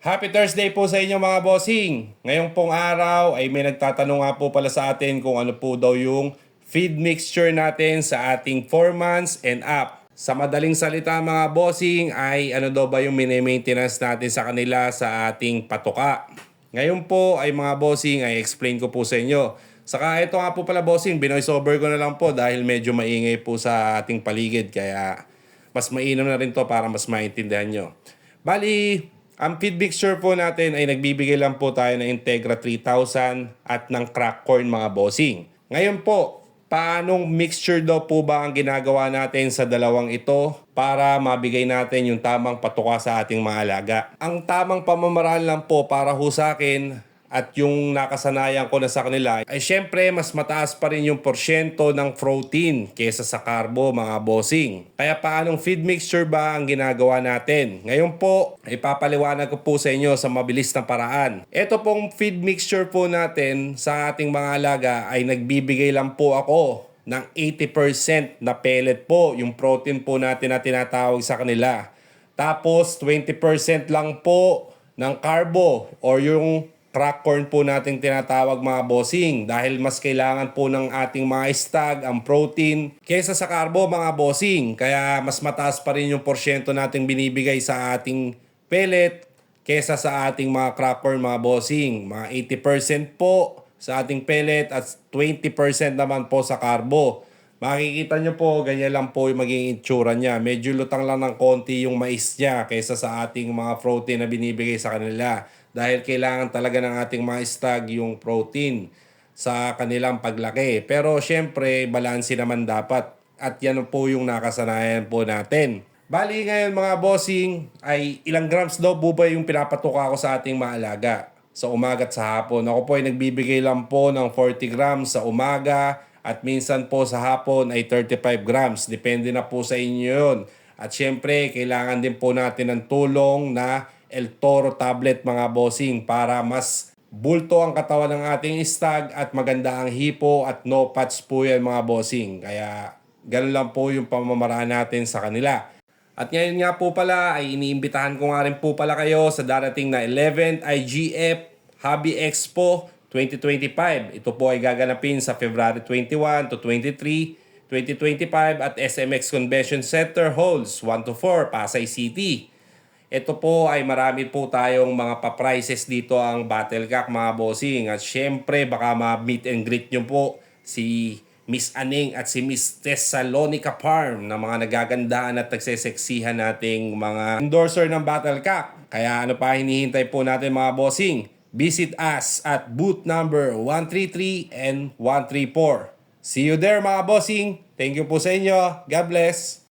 Happy Thursday po sa inyo mga bossing. Ngayong pong araw ay may nagtatanong nga po pala sa atin kung ano po daw yung feed mixture natin sa ating 4 months and up. Sa madaling salita mga bossing ay ano daw ba yung mini-maintenance natin sa kanila sa ating patuka. Ngayon po ay mga bossing ay explain ko po sa inyo. Saka ito nga po pala bossing, binoise over ko na lang po dahil medyo maingay po sa ating paligid kaya mas mainam na rin to para mas maintindihan nyo. Bali, ang feed mixture po natin ay nagbibigay lang po tayo ng Integra 3000 at ng crack corn mga bossing. Ngayon po, paanong mixture daw po ba ang ginagawa natin sa dalawang ito para mabigay natin yung tamang patuka sa ating mga alaga? Ang tamang pamamaraan lang po para ho sa akin at yung nakasanayan ko na sa kanila ay syempre mas mataas pa rin yung porsyento ng protein kesa sa carbo mga bossing. Kaya paanong feed mixture ba ang ginagawa natin? Ngayon po, ipapaliwanag ko po sa inyo sa mabilis na paraan. Ito pong feed mixture po natin sa ating mga alaga ay nagbibigay lang po ako ng 80% na pellet po, yung protein po natin na tinatawag sa kanila. Tapos 20% lang po ng carbo or yung crack corn po nating tinatawag mga bossing dahil mas kailangan po ng ating mga stag ang protein kaysa sa carbo mga bossing. Kaya mas mataas pa rin yung porsyento nating binibigay sa ating pellet kaysa sa ating mga crack corn mga bossing. Mga 80% po sa ating pellet at 20% naman po sa carbo. Makikita nyo po, ganyan lang po yung maging itsura niya. Medyo lutang lang ng konti yung mais niya kaysa sa ating mga protein na binibigay sa kanila. Dahil kailangan talaga ng ating mga stag yung protein sa kanilang paglaki. Pero syempre, balanse naman dapat. At yan po yung nakasanayan po natin. Bali ngayon mga bossing, ay ilang grams daw po ba yung pinapatuka ko sa ating mga alaga sa umaga at sa hapon. Ako po ay nagbibigay lang po ng 40 grams sa umaga at minsan po sa hapon ay 35 grams. Depende na po sa inyo yun. At syempre, kailangan din po natin ng tulong na El Toro tablet mga bossing para mas bulto ang katawan ng ating stag at maganda ang hipo at no patch po yan mga bossing. Kaya ganun lang po yung pamamaraan natin sa kanila. At ngayon nga po pala ay iniimbitahan ko nga rin po pala kayo sa darating na 11th IGF Hobby Expo 2025. Ito po ay gaganapin sa February 21 to 23, 2025 at SMX Convention Center Halls 1 to 4, Pasay City. Ito po ay marami po tayong mga pa-prices dito ang Battlecock mga bossing. At syempre baka ma-meet and greet nyo po si Miss Aning at si Miss Thessalonica Farm na mga nagagandaan at nagseseksihan nating mga endorser ng Battlecock. Kaya ano pa hinihintay po natin mga bossing? Visit us at booth number 133 and 134. See you there mga bossing. Thank you po sa inyo. God bless.